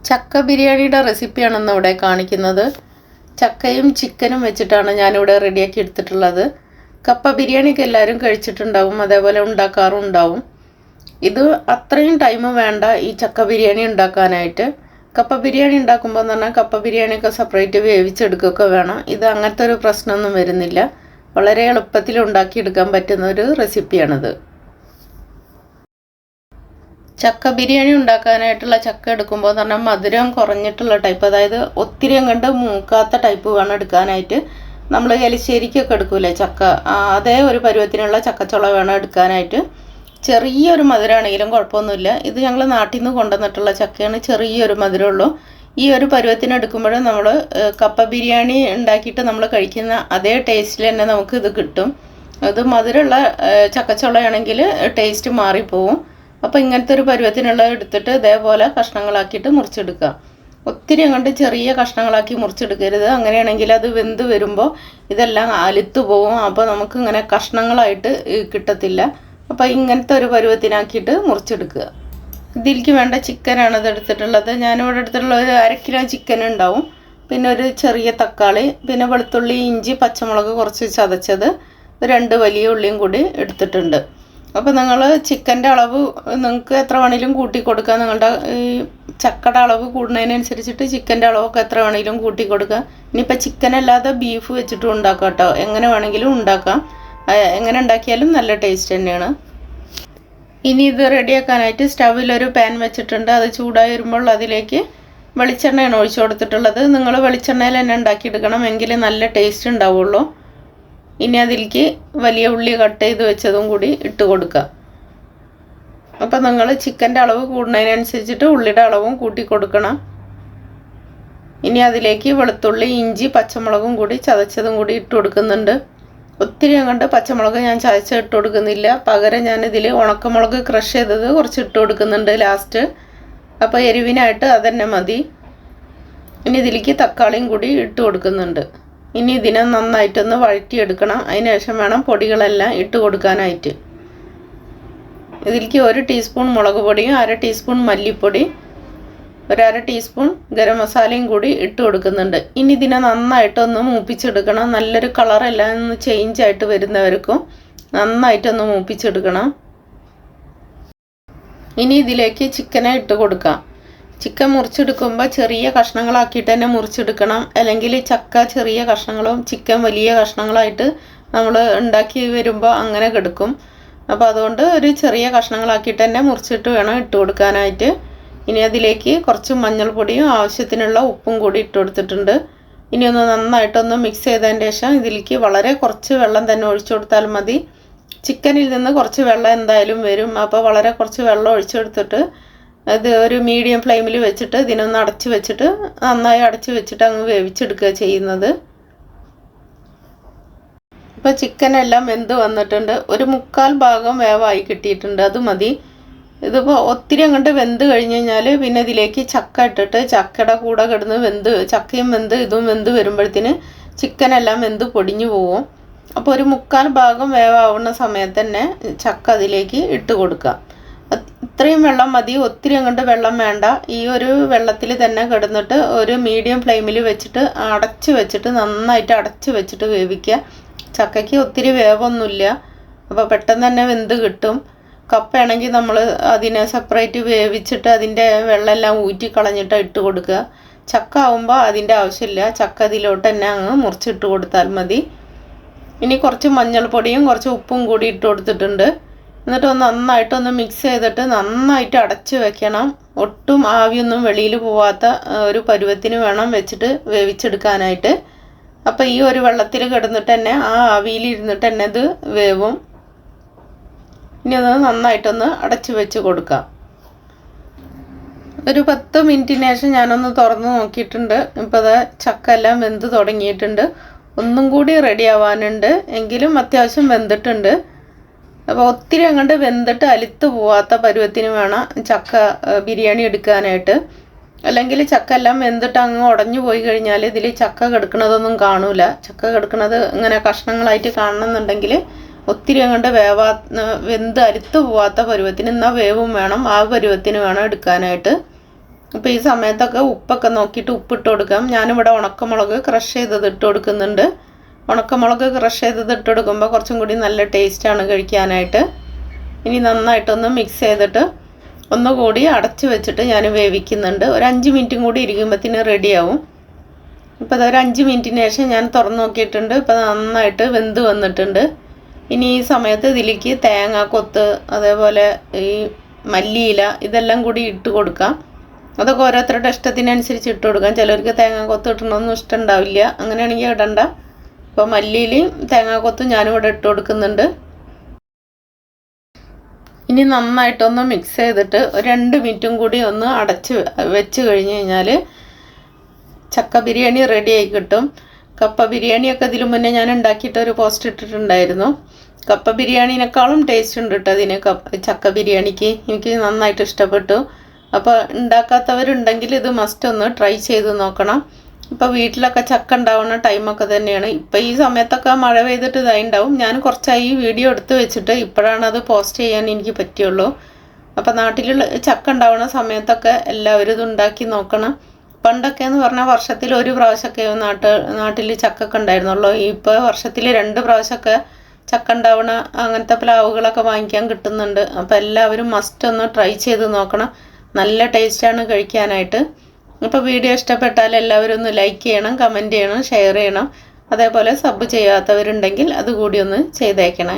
ചക്ക ബിരിയാണിയുടെ റെസിപ്പിയാണ് ഇന്ന് ഇവിടെ കാണിക്കുന്നത്. ചക്കയും ചിക്കനും വെച്ചിട്ടാണ് ഞാനിവിടെ റെഡിയാക്കി എടുത്തിട്ടുള്ളത്. കപ്പ ബിരിയാണിയൊക്കെ എല്ലാവരും കഴിച്ചിട്ടുണ്ടാവും, അതേപോലെ ഉണ്ടാക്കാറും ഉണ്ടാവും. ഇത് അത്രയും ടൈം വേണ്ട ഈ ചക്ക ബിരിയാണി ഉണ്ടാക്കാനായിട്ട്. കപ്പ ബിരിയാണി ഉണ്ടാക്കുമ്പോൾ എന്ന് പറഞ്ഞാൽ കപ്പ ബിരിയാണിയൊക്കെ സെപ്പറേറ്റ് വേവിച്ചെടുക്കുകയൊക്കെ വേണം. ഇത് അങ്ങനത്തെ ഒരു പ്രശ്നമൊന്നും വരുന്നില്ല. വളരെ എളുപ്പത്തിൽ ഉണ്ടാക്കിയെടുക്കാൻ പറ്റുന്ന ഒരു റെസിപ്പിയാണിത്. ചക്ക ബിരിയാണി ഉണ്ടാക്കാനായിട്ടുള്ള ചക്ക എടുക്കുമ്പോൾ എന്ന് പറഞ്ഞാൽ മധുരം കുറഞ്ഞിട്ടുള്ള ടൈപ്പ്, അതായത് ഒത്തിരി അങ്ങോട്ട് മൂക്കാത്ത ടൈപ്പ് വേണം എടുക്കാനായിട്ട്. നമ്മൾ എലിശ്ശേരിക്കൊക്കെ എടുക്കൂലേ ചക്ക, അതേ ഒരു പരുവത്തിനുള്ള ചക്കച്ചുള വേണം എടുക്കാനായിട്ട്. ചെറിയൊരു മധുരമാണെങ്കിലും കുഴപ്പമൊന്നുമില്ല. ഇത് ഞങ്ങൾ നാട്ടിൽ നിന്ന് കൊണ്ടുവന്നിട്ടുള്ള ചക്കയാണ്, ചെറിയൊരു മധുരമുള്ളൂ. ഈ ഒരു പരുവത്തിന് എടുക്കുമ്പോഴും നമ്മൾ കപ്പ ബിരിയാണി ഉണ്ടാക്കിയിട്ട് നമ്മൾ കഴിക്കുന്ന അതേ ടേസ്റ്റിൽ തന്നെ നമുക്ക് ഇത് കിട്ടും. അത് മധുരമുള്ള ചക്കച്ചുളയാണെങ്കിൽ ടേസ്റ്റ് മാറിപ്പോവും. അപ്പോൾ ഇങ്ങനത്തെ ഒരു പരുവത്തിനുള്ള എടുത്തിട്ട് ഇതേപോലെ കഷ്ണങ്ങളാക്കിയിട്ട് മുറിച്ചെടുക്കുക. ഒത്തിരി അങ്ങോട്ട് ചെറിയ കഷ്ണങ്ങളാക്കി മുറിച്ചെടുക്കരുത്. അങ്ങനെയാണെങ്കിൽ അത് വെന്ത് വരുമ്പോൾ ഇതെല്ലാം അലുത്തു പോവും. അപ്പോൾ നമുക്ക് ഇങ്ങനെ കഷ്ണങ്ങളായിട്ട് കിട്ടത്തില്ല. അപ്പോൾ ഇങ്ങനത്തെ ഒരു പരുവത്തിനാക്കിയിട്ട് മുറിച്ചെടുക്കുക. ഇതിലേക്ക് വേണ്ട ചിക്കനാണ് ഇത് എടുത്തിട്ടുള്ളത്. ഞാനിവിടെ എടുത്തിട്ടുള്ള ഒരു 1/2 കിലോ ചിക്കൻ ഉണ്ടാവും. പിന്നെ ഒരു ചെറിയ തക്കാളി, പിന്നെ വെളുത്തുള്ളി, ഇഞ്ചി, പച്ചമുളക് കുറച്ച് ചതച്ചത്, 2 വലിയ ഉള്ളിയും കൂടി എടുത്തിട്ടുണ്ട്. അപ്പോൾ നിങ്ങൾ ചിക്കൻ്റെ അളവ് നിങ്ങൾക്ക് എത്ര വേണമെങ്കിലും കൂട്ടി കൊടുക്കുക. നിങ്ങളുടെ ഈ ചക്കയുടെ അളവ് കൂടുന്നതിനനുസരിച്ചിട്ട് ചിക്കൻ്റെ അളവൊക്കെ എത്ര വേണമെങ്കിലും കൂട്ടി കൊടുക്കുക. ഇനിയിപ്പോൾ ചിക്കൻ അല്ലാതെ ബീഫ് വെച്ചിട്ടും ഉണ്ടാക്കാം കേട്ടോ. എങ്ങനെ വേണമെങ്കിലും ഉണ്ടാക്കാം. എങ്ങനെ ഉണ്ടാക്കിയാലും നല്ല ടേസ്റ്റ് തന്നെയാണ്. ഇനി ഇത് റെഡിയാക്കാനായിട്ട് സ്റ്റൗവിലൊരു പാൻ വെച്ചിട്ടുണ്ട്. അത് ചൂടായി വരുമ്പോൾ അതിലേക്ക് വെളിച്ചെണ്ണയാണ് ഒഴിച്ചു കൊടുത്തിട്ടുള്ളത്. നിങ്ങൾ വെളിച്ചെണ്ണയിൽ തന്നെ ഉണ്ടാക്കിയെടുക്കണം, എങ്കിൽ നല്ല ടേസ്റ്റ് ഉണ്ടാവുള്ളൂ. ഇനി അതിലേക്ക് വലിയ ഉള്ളി കട്ട് ചെയ്ത് വെച്ചതും കൂടി ഇട്ട് കൊടുക്കുക. അപ്പം നിങ്ങൾ ചിക്കൻ്റെ അളവ് കൂടുന്നതിനനുസരിച്ചിട്ട് ഉള്ളിയുടെ അളവും കൂട്ടി കൊടുക്കണം. ഇനി അതിലേക്ക് വെളുത്തുള്ളി, ഇഞ്ചി, പച്ചമുളകും കൂടി ചതച്ചതും കൂടി ഇട്ട് കൊടുക്കുന്നുണ്ട്. ഒത്തിരി അങ്ങോട്ട് പച്ചമുളക് ഞാൻ ചതച്ച് ഇട്ട് കൊടുക്കുന്നില്ല. പകരം ഞാനിതിൽ ഉണക്കമുളക് ക്രഷ് ചെയ്തത് കുറച്ച് ഇട്ട് കൊടുക്കുന്നുണ്ട് ലാസ്റ്റ്. അപ്പോൾ എരിവിനായിട്ട് അതന്നെ മതി. ഇനി ഇതിലേക്ക് തക്കാളിയും കൂടി ഇട്ട് കൊടുക്കുന്നുണ്ട്. ഇനി ഇതിനെ നന്നായിട്ടൊന്ന് വഴറ്റിയെടുക്കണം. അതിന് ശേഷം വേണം പൊടികളെല്ലാം ഇട്ട് കൊടുക്കാനായിട്ട്. ഇതിലേക്ക് 1 ടീസ്പൂൺ മുളക് പൊടിയും 1/2 ടീസ്പൂൺ മല്ലിപ്പൊടി, 1/2 ടീസ്പൂൺ ഗരം മസാലയും കൂടി ഇട്ട് കൊടുക്കുന്നുണ്ട്. ഇനി ഇതിനെ നന്നായിട്ടൊന്ന് മൂപ്പിച്ചെടുക്കണം. നല്ലൊരു കളറെല്ലാം ഒന്ന് ചേഞ്ച് ആയിട്ട് വരുന്നവർക്കും നന്നായിട്ടൊന്ന് മൂപ്പിച്ചെടുക്കണം. ഇനി ഇതിലേക്ക് ചിക്കനെ ഇട്ട് കൊടുക്കാം. ചിക്കൻ മുറിച്ചെടുക്കുമ്പോൾ ചെറിയ കഷ്ണങ്ങളാക്കിയിട്ട് തന്നെ മുറിച്ചെടുക്കണം. അല്ലെങ്കിൽ ചക്ക ചെറിയ കഷ്ണങ്ങളും ചിക്കൻ വലിയ കഷ്ണങ്ങളായിട്ട് നമ്മൾ ഉണ്ടാക്കി വരുമ്പോൾ അങ്ങനെ കിടക്കും. അപ്പോൾ അതുകൊണ്ട് ഒരു ചെറിയ കഷ്ണങ്ങളാക്കിയിട്ട് തന്നെ മുറിച്ചിട്ട് വേണം ഇട്ട് കൊടുക്കാനായിട്ട്. ഇനി അതിലേക്ക് കുറച്ച് മഞ്ഞൾപ്പൊടിയും ആവശ്യത്തിനുള്ള ഉപ്പും കൂടി ഇട്ട് കൊടുത്തിട്ടുണ്ട്. ഇനി ഒന്ന് നന്നായിട്ടൊന്ന് മിക്സ് ചെയ്തതിന് ശേഷം ഇതിലേക്ക് വളരെ കുറച്ച് വെള്ളം തന്നെ ഒഴിച്ചു കൊടുത്താൽ മതി. ചിക്കനിൽ നിന്ന് കുറച്ച് വെള്ളം എന്തായാലും വരും. അപ്പോൾ വളരെ കുറച്ച് വെള്ളം ഒഴിച്ചെടുത്തിട്ട് അത് ഒരു മീഡിയം ഫ്ലെയിമിൽ വെച്ചിട്ട് ഇതിനൊന്ന് അടച്ച് വെച്ചിട്ട് നന്നായി അടച്ച് വെച്ചിട്ട് അങ്ങ് വേവിച്ചെടുക്കുക ചെയ്യുന്നത്. ഇപ്പോൾ ചിക്കനെല്ലാം വെന്ത് വന്നിട്ടുണ്ട്. ഒരു 1/4 ഭാഗം വേവായി കിട്ടിയിട്ടുണ്ട്. അത് മതി. ഇതിപ്പോൾ ഒത്തിരി അങ്ങോട്ട് വെന്ത് കഴിഞ്ഞ് കഴിഞ്ഞാൽ പിന്നെ ഇതിലേക്ക് ചക്ക ഇട്ടിട്ട് ചക്കയുടെ കൂടെ കിടന്ന് ചക്കയും വെന്ത് ഇതും വെന്ത് വരുമ്പോഴത്തേന് ചിക്കനെല്ലാം വെന്ത് പൊടിഞ്ഞു പോവും. അപ്പോൾ ഒരു 1/4 ഭാഗം വേവാവുന്ന സമയത്ത് തന്നെ ചക്ക അതിലേക്ക് ഇട്ട് കൊടുക്കുക. ഇത്രയും വെള്ളം മതി, ഒത്തിരി അങ്ങോട്ട് വെള്ളം വേണ്ട. ഈ ഒരു വെള്ളത്തിൽ തന്നെ കിടന്നിട്ട് ഒരു മീഡിയം ഫ്ലെയിമിൽ വെച്ചിട്ട് അടച്ച് വെച്ചിട്ട് നന്നായിട്ട് അടച്ച് വെച്ചിട്ട് വേവിക്കുക. ചക്കയ്ക്ക് ഒത്തിരി വേവൊന്നുമില്ല, അപ്പോൾ പെട്ടെന്ന് തന്നെ വെന്ത് കിട്ടും. കപ്പയാണെങ്കിൽ നമ്മൾ അതിനെ സെപ്പറേറ്റ് വേവിച്ചിട്ട് അതിൻ്റെ വെള്ളമെല്ലാം ഊറ്റി കളഞ്ഞിട്ട് ഇട്ട് കൊടുക്കുക. ചക്ക ആവുമ്പോൾ അതിൻ്റെ ആവശ്യമില്ല. ചക്ക അതിലോട്ട് തന്നെ അങ്ങ് മുറിച്ചിട്ട് കൊടുത്താൽ മതി. ഇനി കുറച്ച് മഞ്ഞൾപ്പൊടിയും കുറച്ച് ഉപ്പും കൂടി ഇട്ട് കൊടുത്തിട്ടുണ്ട്. എന്നിട്ട് നന്നായിട്ടൊന്ന് മിക്സ് ചെയ്തിട്ട് നന്നായിട്ട് അടച്ച് വെക്കണം. ഒട്ടും ആവിയൊന്നും വെളിയിൽ പോവാത്ത ഒരു പരുവത്തിന് വേണം വെച്ചിട്ട് വേവിച്ചെടുക്കാനായിട്ട്. അപ്പോൾ ഈ ഒരു വെള്ളത്തിൽ കിടന്നിട്ട് തന്നെ ആ ആവിയിൽ ഇരുന്നിട്ട് തന്നെ ഇത് വേവും. ഇനി അത് നന്നായിട്ടൊന്ന് അടച്ച് വെച്ച് കൊടുക്കാം. ഒരു 10 മിനിറ്റിന് ശേഷം ഞാനൊന്ന് തുറന്ന് നോക്കിയിട്ടുണ്ട്. ഇപ്പോൾ അത് ചക്ക എല്ലാം വെന്ത് തുടങ്ങിയിട്ടുണ്ട്. ഒന്നും കൂടി റെഡി ആവാനുണ്ട്, എങ്കിലും അത്യാവശ്യം വെന്തിട്ടുണ്ട്. അപ്പോൾ ഒത്തിരി അങ്ങോട്ട് വെന്തിട്ട് അലുത്ത് പോവാത്ത പരുവത്തിന് വേണം ചക്ക ബിരിയാണി എടുക്കാനായിട്ട്. അല്ലെങ്കിൽ ചക്ക എല്ലാം വെന്തിട്ട് അങ്ങ് ഉടഞ്ഞു പോയി കഴിഞ്ഞാൽ ഇതിൽ ചക്ക കിടക്കുന്നതൊന്നും കാണൂല. ചക്ക കിടക്കുന്നത് ഇങ്ങനെ കഷ്ണങ്ങളായിട്ട് കാണണമെന്നുണ്ടെങ്കിൽ ഒത്തിരി അങ്ങോട്ട് വെന്ത് അലുത്ത് പോവാത്ത പരുവത്തിന്, എന്നാൽ വേവും വേണം, ആ പരുവത്തിന് വേണം എടുക്കാനായിട്ട്. അപ്പോൾ ഈ സമയത്തൊക്കെ ഉപ്പൊക്കെ നോക്കിയിട്ട് ഉപ്പിട്ട് കൊടുക്കാം. ഞാനിവിടെ ഉണക്കമുളക് ക്രഷ് ചെയ്തത് ഇട്ട് കൊടുക്കുന്നുണ്ട്. ഉണക്കമുളക് ക്രഷ് ചെയ്തത് ഇട്ട് കൊടുക്കുമ്പോൾ കുറച്ചും കൂടി നല്ല ടേസ്റ്റാണ് കഴിക്കാനായിട്ട്. ഇനി നന്നായിട്ടൊന്ന് മിക്സ് ചെയ്തിട്ട് ഒന്നുകൂടി അടച്ച് വെച്ചിട്ട് ഞാൻ വേവിക്കുന്നുണ്ട്. ഒരു 5 മിനിറ്റും കൂടി ഇരിക്കുമ്പോഴത്തേന് റെഡിയാവും. ഇപ്പോൾ അതൊരു 5 മിനിറ്റിന് ശേഷം ഞാൻ തുറന്ന് നോക്കിയിട്ടുണ്ട്. ഇപ്പോൾ നന്നായിട്ട് വെന്ത് വന്നിട്ടുണ്ട്. ഇനി ഈ സമയത്ത് ഇതിലേക്ക് തേങ്ങാക്കൊത്ത്, അതേപോലെ ഈ മല്ലിയില ഇതെല്ലാം കൂടി ഇട്ട് കൊടുക്കാം. അതൊക്കെ ഓരോരുത്തരുടെ ഇഷ്ടത്തിനനുസരിച്ച് ഇട്ട് കൊടുക്കാം. ചിലർക്ക് തേങ്ങാക്കൊത്ത് ഇടണമെന്നും ഇഷ്ടമുണ്ടാവില്ല, അങ്ങനെയാണെങ്കിൽ ഇടണ്ട. അപ്പോൾ മല്ലിയിലയും തേങ്ങാക്കൊത്തും ഞാനിവിടെ ഇട്ട് കൊടുക്കുന്നുണ്ട്. ഇനി നന്നായിട്ടൊന്ന് മിക്സ് ചെയ്തിട്ട് ഒരു 2 മിനിറ്റും കൂടി ഒന്ന് അടച്ച് വെച്ച് കഴിഞ്ഞ് കഴിഞ്ഞാൽ ചക്ക ബിരിയാണി റെഡിയായി കിട്ടും. കപ്പ ബിരിയാണിയൊക്കെ ഇതിനു മുന്നേ ഞാൻ ഉണ്ടാക്കിയിട്ട് ഒരു പോസ്റ്റ് ഇട്ടിട്ടുണ്ടായിരുന്നു. കപ്പ ബിരിയാണിനേക്കാളും ടേസ്റ്റ് ഉണ്ട് കേട്ടോ അതിന്. ചക്ക ബിരിയാണിക്ക് എനിക്ക് നന്നായിട്ട് ഇഷ്ടപ്പെട്ടു. അപ്പോൾ ഉണ്ടാക്കാത്തവരുണ്ടെങ്കിൽ ഇത് മസ്റ്റ് ഒന്ന് ട്രൈ ചെയ്ത് നോക്കണം. ഇപ്പോൾ വീട്ടിലൊക്കെ ചക്ക ഉണ്ടാവുന്ന ടൈമൊക്കെ തന്നെയാണ്. ഇപ്പോൾ ഈ സമയത്തൊക്കെ മഴ പെയ്തിട്ട് ഇതായി ഉണ്ടാവും. ഞാൻ കുറച്ചായി വീഡിയോ എടുത്ത് വെച്ചിട്ട് ഇപ്പോഴാണ് അത് പോസ്റ്റ് ചെയ്യാൻ എനിക്ക് പറ്റുള്ളൂ. അപ്പോൾ നാട്ടിലുള്ള ചക്ക ഉണ്ടാവുന്ന സമയത്തൊക്കെ എല്ലാവരും ഇത് ഉണ്ടാക്കി നോക്കണം. പണ്ടൊക്കെ എന്ന് പറഞ്ഞാൽ വർഷത്തിൽ ഒരു പ്രാവശ്യമൊക്കെ നാട്ടിൽ ചക്കൊക്കെ ഉണ്ടായിരുന്നുള്ളൂ. ഇപ്പോൾ വർഷത്തിൽ 2 പ്രാവശ്യമൊക്കെ ചക്ക ഉണ്ടാവണ അങ്ങനത്തെ പ്ലാവുകളൊക്കെ വാങ്ങിക്കാൻ കിട്ടുന്നുണ്ട്. അപ്പോൾ എല്ലാവരും മസ്റ്റ് ഒന്ന് ട്രൈ ചെയ്ത് നോക്കണം. നല്ല ടേസ്റ്റാണ് കഴിക്കാനായിട്ട്. അപ്പോൾ വീഡിയോ ഇഷ്ടപ്പെട്ടാൽ എല്ലാവരും ഒന്ന് ലൈക്ക് ചെയ്യണം, കമൻറ്റ് ചെയ്യണം, ഷെയർ ചെയ്യണം. അതേപോലെ സബ് ചെയ്യാത്തവരുണ്ടെങ്കിൽ അതുകൂടി ഒന്ന് ചെയ്തേക്കണേ.